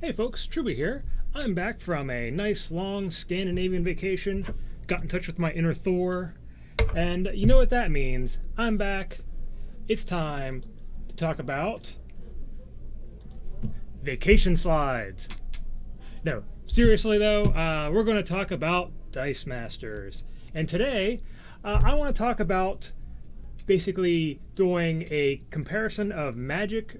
Hey folks, Trubie here. I'm back from a nice long Scandinavian vacation. Got in touch with my inner Thor. And you know what that means. I'm back. It's time to talk about vacation slides. No, seriously though, we're going to talk about Dice Masters. And today, I want to talk about basically doing a comparison of Magic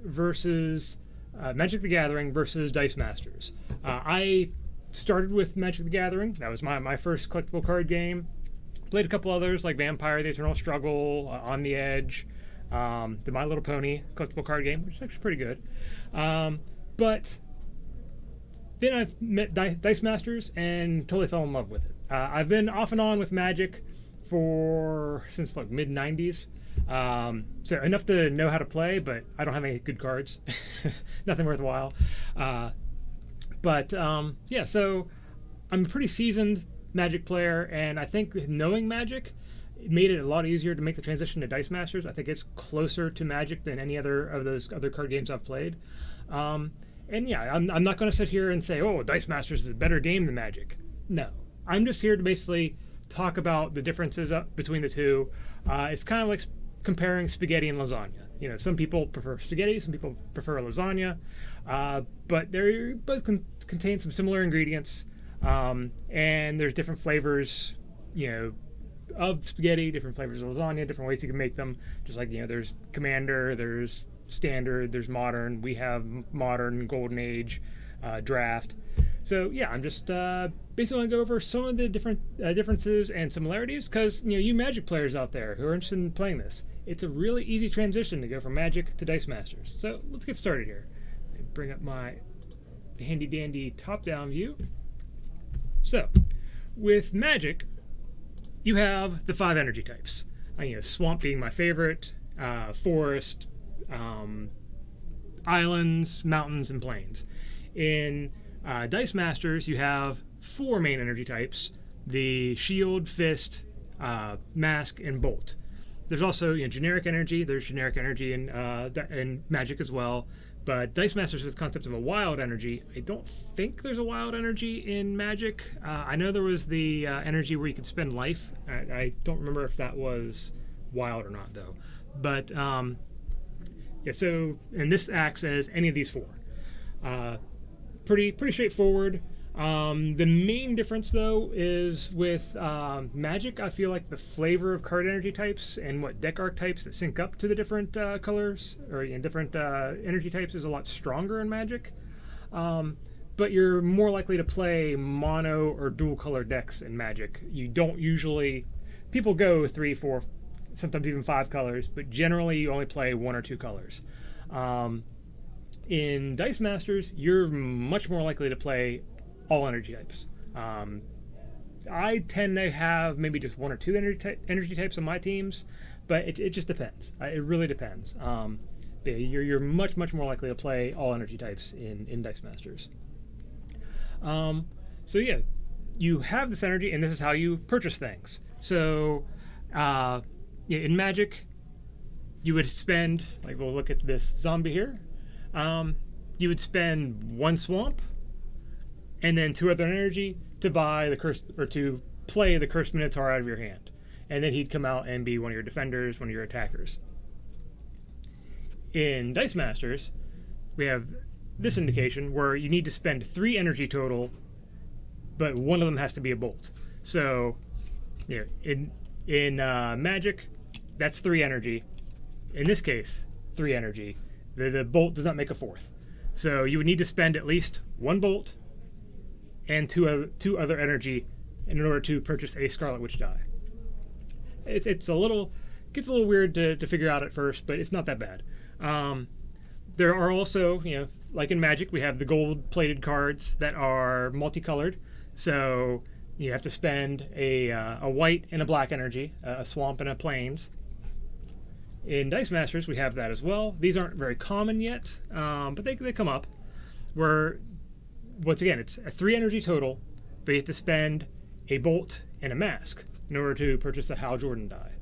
the Gathering versus Dice Masters. I started with Magic the Gathering. That was my first collectible card game. Played a couple others like Vampire: The Eternal Struggle, On the Edge, the My Little Pony collectible card game, which is actually pretty good. But then I met Dice Masters and totally fell in love with it. I've been off and on with Magic since like mid '90s. So enough to know how to play, but I don't have any good cards. Nothing worthwhile. Yeah, so I'm a pretty seasoned Magic player, and I think knowing Magic made it a lot easier to make the transition to Dice Masters. I think it's closer to Magic than any other of those other card games I've played. And yeah, I'm not going to sit here and say, oh, Dice Masters is a better game than Magic. No. I'm just here to basically talk about the differences between the two. It's kind of like comparing spaghetti and lasagna. You know, some people prefer spaghetti, some people prefer lasagna, but they both contain some similar ingredients, and there's different flavors, you know, of spaghetti, different flavors of lasagna, different ways you can make them. Just like, you know, there's Commander, there's Standard, there's Modern. We have Modern, Golden Age, Draft. So yeah, I'm just basically going to go over some of the different differences and similarities, because you Magic players out there who are interested in playing this, it's a really easy transition to go from Magic to Dice Masters. So let's get started here. Let me bring up my handy dandy top-down view. So with Magic, you have the 5 energy types. Swamp being my favorite, forest, islands, mountains, and plains. In Dice Masters, you have 4 main energy types: the Shield, Fist, Mask, and Bolt. There's also generic energy. There's generic energy in Magic as well. But Dice Masters has the concept of a wild energy. I don't think there's a wild energy in Magic. I know there was the energy where you could spend life. I don't remember if that was wild or not, though. But yeah, so, and this acts as any of these 4. Pretty straightforward. The main difference, though, is with Magic, I feel like the flavor of card energy types and what deck archetypes that sync up to the different colors or different energy types is a lot stronger in Magic. But you're more likely to play mono or dual color decks in Magic. You don't usually... People go 3, 4, sometimes even 5 colors, but generally you only play 1 or 2 colors. In Dice Masters, you're much more likely to play all energy types. I tend to have maybe just 1 or 2 energy types on my teams, but it just depends. It really depends. But you're much more likely to play all energy types in Dice Masters. So yeah, you have this energy, and this is how you purchase things. So in Magic, you would spend, like we'll look at this zombie here. You would spend 1 swamp and then 2 other energy to buy the curse, or to play the Cursed Minotaur out of your hand, and then he'd come out and be one of your defenders, one of your attackers. In Dice Masters, we have this indication where you need to spend 3 energy total, but one of them has to be a bolt. So, in Magic, that's 3 energy. In this case, 3 energy. The bolt does not make a 4th. So you would need to spend at least 1 bolt and 2 other energy in order to purchase a Scarlet Witch die. It gets a little weird to figure out at first, but it's not that bad. There are also, like in Magic, we have the gold-plated cards that are multicolored. So you have to spend a white and a black energy, a swamp and a plains. In Dice Masters, we have that as well. These aren't very common yet, but they come up. Where, once again, it's a 3 energy total, but you have to spend a bolt and a mask in order to purchase the Hal Jordan die.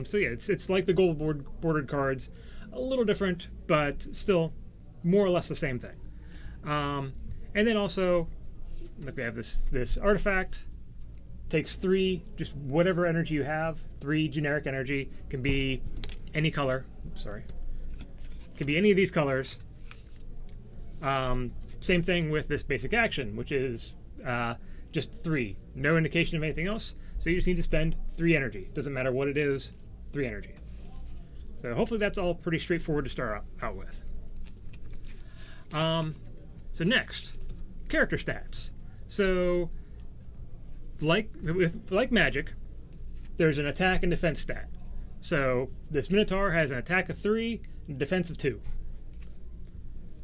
So yeah, it's like the gold bordered cards, a little different, but still more or less the same thing. Um, and then also, look, we have this artifact. Takes 3, just whatever energy you have. 3 generic energy, can be any color. Sorry, can be any of these colors. Same thing with this basic action, which is just 3. No indication of anything else. So you just need to spend 3 energy. Doesn't matter what it is, 3 energy. So hopefully that's all pretty straightforward to start out with. So next, character stats. So like magic, there's an attack and defense stat. So this Minotaur has an attack of 3 and defense of 2.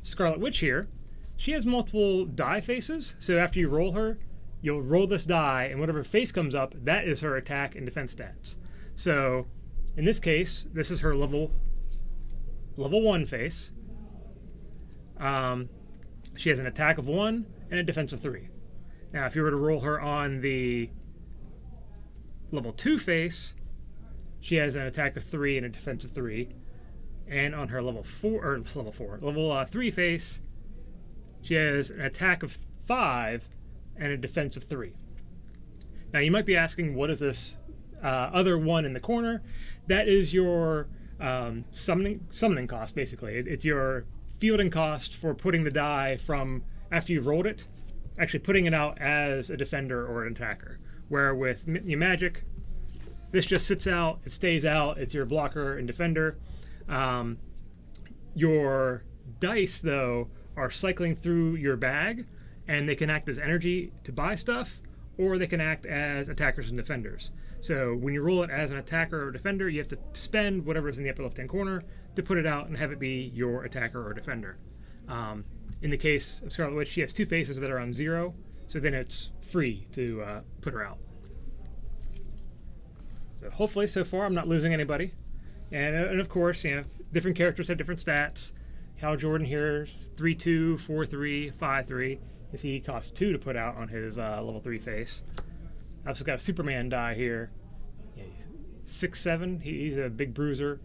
Scarlet Witch here, she has multiple die faces. So after you roll her, you'll roll this die, and whatever face comes up, that is her attack and defense stats. So in this case, this is her level 1 face. She has an attack of 1 and a defense of 3. Now, if you were to roll her on the level 2 face, she has an attack of 3 and a defense of 3. And on her level 3 face, she has an attack of 5 and a defense of 3. Now, you might be asking, what is this other one in the corner? That is your summoning cost, basically. It's your fielding cost for putting the die from after you've rolled it, actually putting it out as a defender or an attacker. Where with your magic, this just sits out, it stays out, it's your blocker and defender. Your dice, though, are cycling through your bag, and they can act as energy to buy stuff, or they can act as attackers and defenders. So when you roll it as an attacker or defender, you have to spend whatever is in the upper left-hand corner to put it out and have it be your attacker or defender. In the case of Scarlet Witch, she has 2 faces that are on 0, so then it's free to put her out. So hopefully, so far, I'm not losing anybody. And of course, different characters have different stats. Hal Jordan here is 3-2, 4-3, 5-3. You see he costs 2 to put out on his level 3 face. I've also got a Superman die here. 6-7, he's a big bruiser.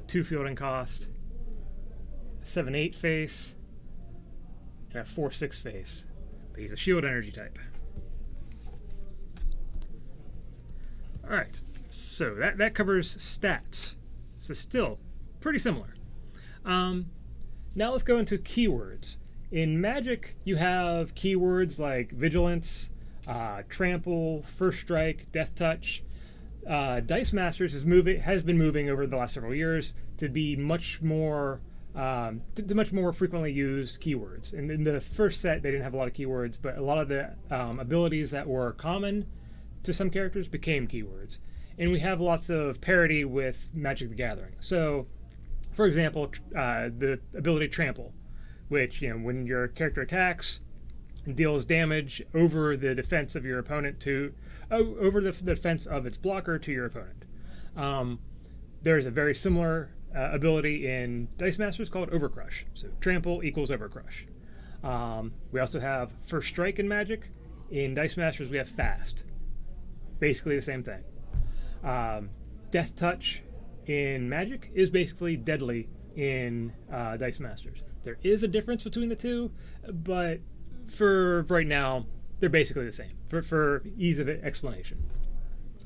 2 fielding cost. 7-8 face. And a 4-6 face. But he's a shield energy type. Alright, so that covers stats. So still pretty similar. Now let's go into keywords. In Magic, you have keywords like Vigilance, Trample, First Strike, Death Touch. Dice Masters has been moving over the last several years to be much more to much more frequently used keywords. And in the first set, they didn't have a lot of keywords, but a lot of the abilities that were common to some characters became keywords. And we have lots of parity with Magic the Gathering. So, for example, the ability Trample, which, when your character attacks, deals damage over the defense of your opponent over the defense of its blocker to your opponent. There's a very similar ability in Dice Masters called Overcrush. So Trample equals Overcrush. We also have First Strike in Magic. In Dice Masters, we have Fast. Basically the same thing. Death Touch in Magic is basically Deadly in Dice Masters. There is a difference between the two, but for right now, they're basically the same for ease of explanation.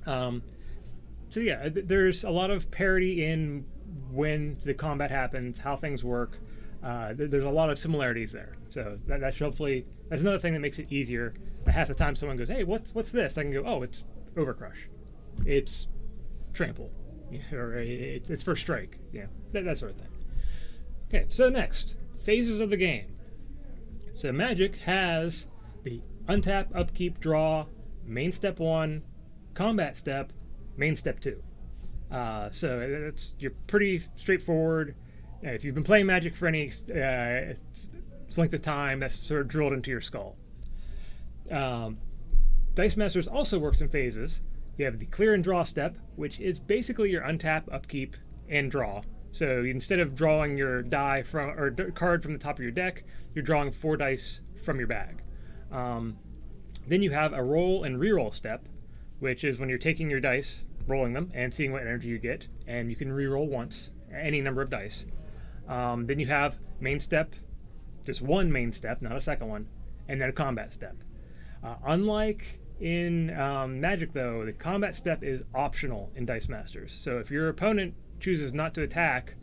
So yeah, there's a lot of parity in when the combat happens, how things work. There's a lot of similarities there. So that should hopefully, that's another thing that makes it easier. Half the time someone goes, hey, what's this? I can go, oh, it's Overcrush. It's Trample. Or it's First Strike. That sort of thing. Okay, so next, phases of the game. So Magic has the untap, upkeep, draw, main step 1, combat step, main step 2. So you're pretty straightforward. If you've been playing Magic for any length of time, that's sort of drilled into your skull. Dice Masters also works in phases. You have the clear and draw step, which is basically your untap, upkeep, and draw. So instead of drawing your die card from the top of your deck, you're drawing 4 dice from your bag. Then you have a roll and reroll step, which is when you're taking your dice, rolling them, and seeing what energy you get, and you can reroll once, any number of dice. Then you have main step just one main step, not a second one, and then a combat step. Unlike in Magic, though, the combat step is optional in Dice Masters. So if your opponent chooses not to attack,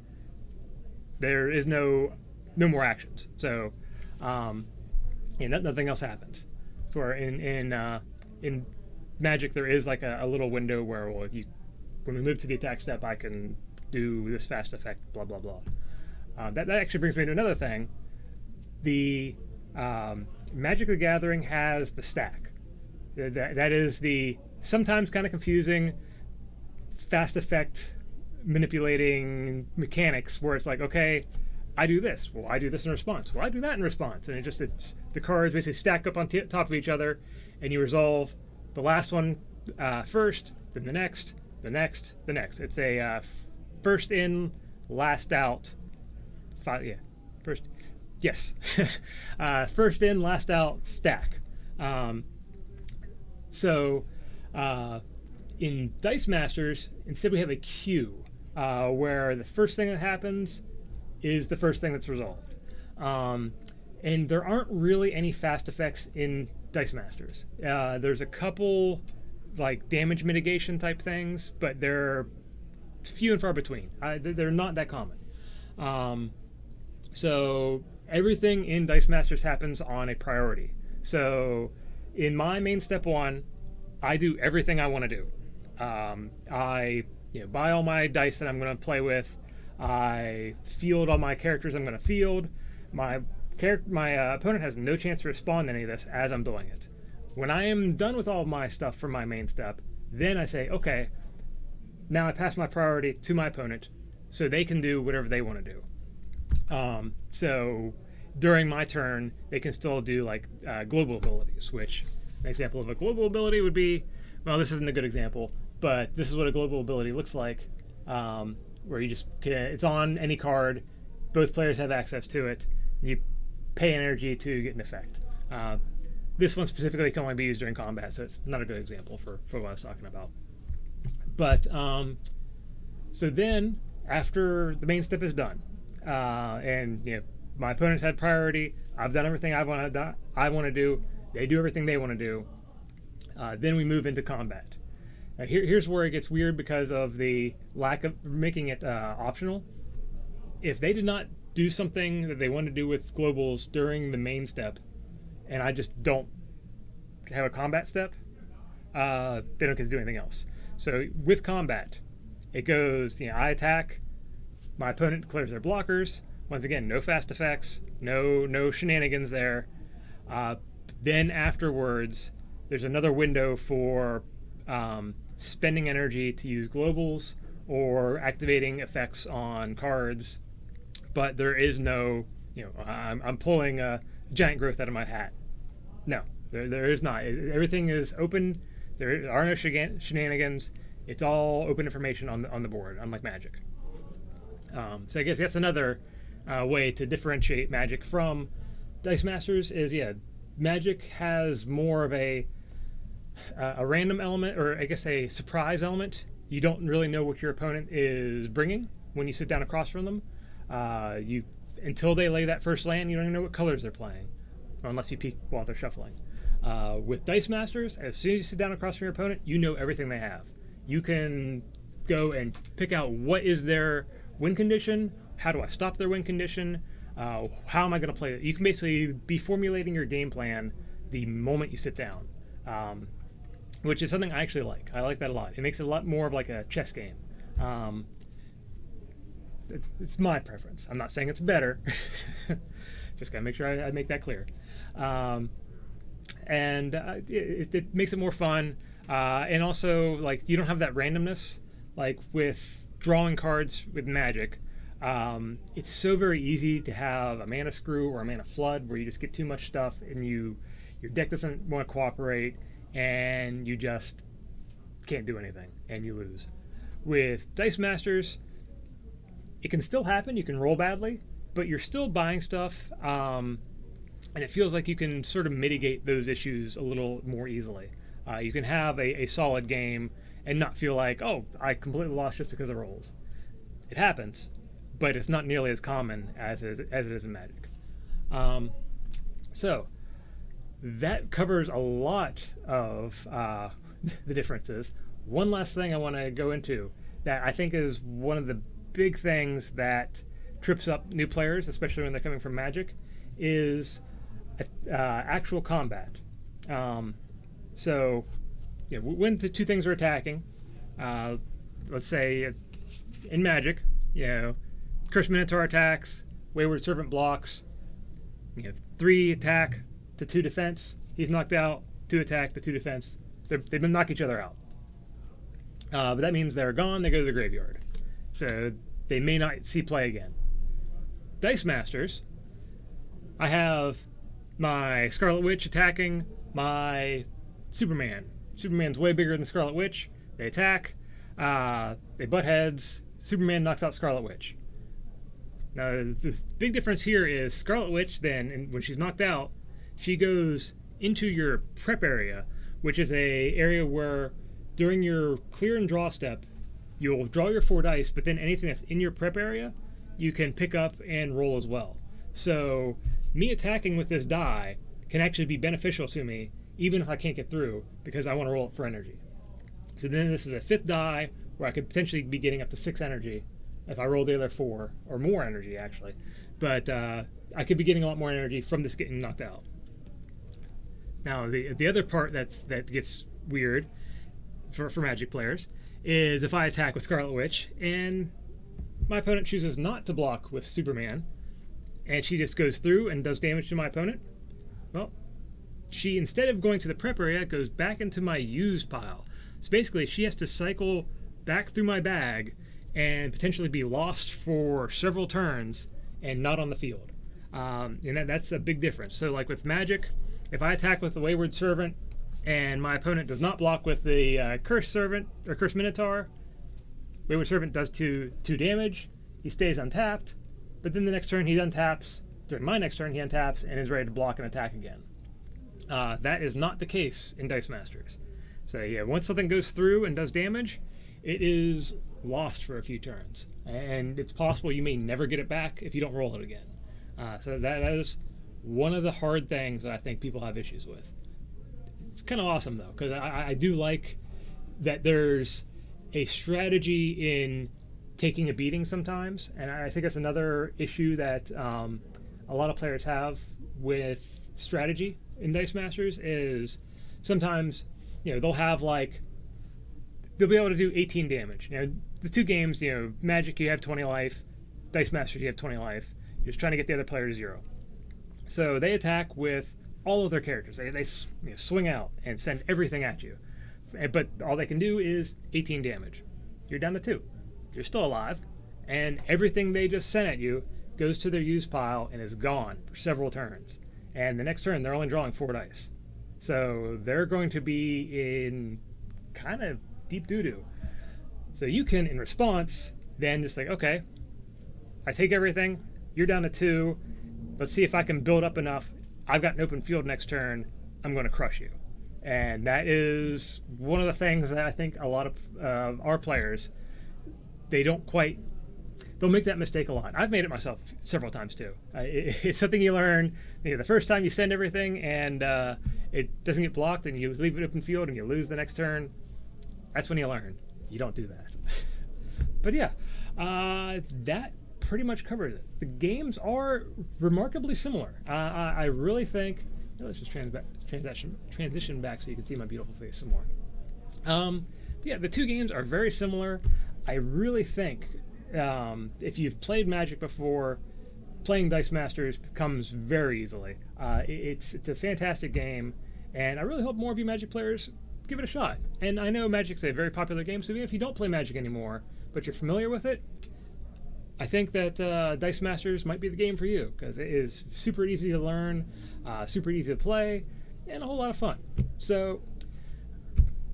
there is no more actions. So nothing else happens. For in Magic, there is like a little window where, well, when we move to the attack step, I can do this fast effect, blah blah blah. That actually brings me to another thing. The Magic the Gathering has the stack. That is the sometimes kind of confusing fast effect manipulating mechanics where it's like, okay, I do this. Well, I do this in response. Well, I do that in response. And it's the cards basically stack up on top of each other, and you resolve the last one first, then the next, the next, the next. It's a first in, last out. First in, last out stack. In Dice Masters, instead we have a queue where the first thing that happens is the first thing that's resolved. And there aren't really any fast effects in Dice Masters. There's a couple like damage mitigation type things, but they're few and far between. They're not that common. So everything in Dice Masters happens on a priority. So in my main step one, I do everything I want to do. I buy all my dice that I'm going to play with. I field all my characters I'm going to field. My opponent has no chance to respond to any of this as I'm doing it. When I am done with all of my stuff from my main step, then I say, okay, now I pass my priority to my opponent so they can do whatever they want to do. So during my turn, they can still do like global abilities, which an example of a global ability would be, well, this isn't a good example, but this is what a global ability looks like, where you just it's on any card, both players have access to it, and you pay energy to get an effect. This one specifically can only be used during combat, so it's not a good example for what I was talking about. But so then after the main step is done, and my opponent's had priority, I've done everything I want to do, they do everything they want to do, then we move into combat. Here's where it gets weird because of the lack of making it optional. If they did not do something that they want to do with globals during the main step, and I just don't have a combat step, they don't get to do anything else. So with combat, it goes, I attack, my opponent declares their blockers. Once again, no fast effects, no shenanigans there. Then afterwards, there's another window for spending energy to use globals or activating effects on cards. But there is no, I'm pulling a giant growth out of my hat. No, there is not. Everything is open. There are no shenanigans. It's all open information on the board, unlike Magic. So I guess that's another way to differentiate Magic from Dice Masters is, Magic has more of a random element, or I guess a surprise element. You don't really know what your opponent is bringing when you sit down across from them. Until they lay that first land, you don't even know what colors they're playing, unless you peek while they're shuffling. With Dice Masters, as soon as you sit down across from your opponent, you know everything they have. You can go and pick out what is their win condition, how do I stop their win condition, how am I going to play it. You can basically be formulating your game plan the moment you sit down, which is something I actually like. I like that a lot. It makes it a lot more of like a chess game. It's my preference. I'm not saying it's better. Just gotta make sure I make that clear. It makes it more fun, and also like you don't have that randomness like with drawing cards with Magic. It's so very easy to have a mana screw or a mana flood where you just get too much stuff and your deck doesn't want to cooperate and you just can't do anything and you lose. With Dice Masters, it can still happen. You can roll badly, but you're still buying stuff, and it feels like you can sort of mitigate those issues a little more easily. You can have a solid game and not feel like, oh, I completely lost just because of rolls. It happens, but it's not nearly as common as it is in Magic. Um, so that covers a lot of the differences. One last thing I want to go into that I think is one of the big things that trips up new players, especially when they're coming from Magic, is actual combat. Um, so, when the two things are attacking, uh, let's say in Magic, Curse Minotaur attacks, Wayward Servant blocks, 3 attack to 2 defense. He's knocked out. 2 attack to 2 defense. They've been knock each other out. But that means they're gone. They go to the graveyard, so they may not see play again. Dice Masters, I have my Scarlet Witch attacking my Superman. Superman's way bigger than Scarlet Witch. They attack. They butt heads. Superman knocks out Scarlet Witch. Now, the big difference here is Scarlet Witch, then, when she's knocked out, she goes into your prep area, which is a area where during your clear and draw step, you'll draw your 4 dice, but then anything that's in your prep area, you can pick up and roll as well. So me attacking with this die can actually be beneficial to me, even if I can't get through, because I want to roll it for energy. So then this is a 5th die, where I could potentially be getting up to 6 energy if I roll the other 4, or more energy actually. But I could be getting a lot more energy from this getting knocked out. Now the other part that gets weird for Magic players is if I attack with Scarlet Witch and my opponent chooses not to block with Superman, and she just goes through and does damage to my opponent, well, she, instead of going to the prep area, goes back into my used pile. So basically, she has to cycle back through my bag and potentially be lost for several turns and not on the field. And that's a big difference. So like with Magic, if I attack with the Wayward Servant and my opponent does not block with the Curse Servant or Curse Minotaur, Wayward Servant does 2 damage. He stays untapped, but then the next turn he untaps. During my next turn he untaps and is ready to block and attack again. That is not the case in Dice Masters. So yeah, once something goes through and does damage, it is lost for a few turns, and it's possible you may never get it back if you don't roll it again. So that is one of the hard things that I think people have issues with. It's kind of awesome though, because I do like that there's a strategy in taking a beating sometimes, and I think that's another issue that a lot of players have with strategy in Dice Masters is sometimes they'll have they'll be able to do 18 damage. The 2 games, Magic you have 20 life, Dice Masters you have 20 life. You're just trying to get the other player to 0. So they attack with all of their characters. They swing out and send everything at you. But all they can do is 18 damage. You're down to 2. You're still alive, and everything they just sent at you goes to their use pile and is gone for several turns. And the next turn they're only drawing 4 dice. So they're going to be in kind of deep doo-doo. So you can, in response, then just okay, I take everything, you're down to 2, let's see if I can build up enough. I've got an open field next turn, I'm going to crush you. And that is one of the things that I think a lot of our players, they'll make that mistake a lot. I've made it myself several times too. It's something you learn the first time you send everything and it doesn't get blocked and you leave it open field and you lose the next turn. That's when you learn. You don't do that. But yeah, that pretty much covers it. The games are remarkably similar. I really think. Let's just transition back so you can see my beautiful face some more. Yeah, the 2 games are very similar. I really think if you've played Magic before, playing Dice Masters comes very easily. It's a fantastic game, and I really hope more of you Magic players give it a shot. And I know Magic's a very popular game, so even if you don't play Magic anymore, but you're familiar with it, I think that Dice Masters might be the game for you, because it is super easy to learn, super easy to play, and a whole lot of fun. So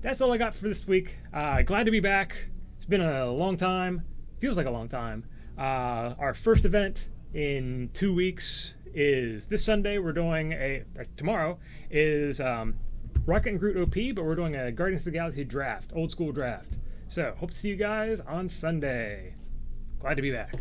that's all I got for this week. Glad to be back. It's been a long time. Feels like a long time. Our first event in 2 weeks is this Sunday. We're doing tomorrow is Rocket and Groot OP, but we're doing a Guardians of the Galaxy draft, old school draft. So hope to see you guys on Sunday. Glad to be back.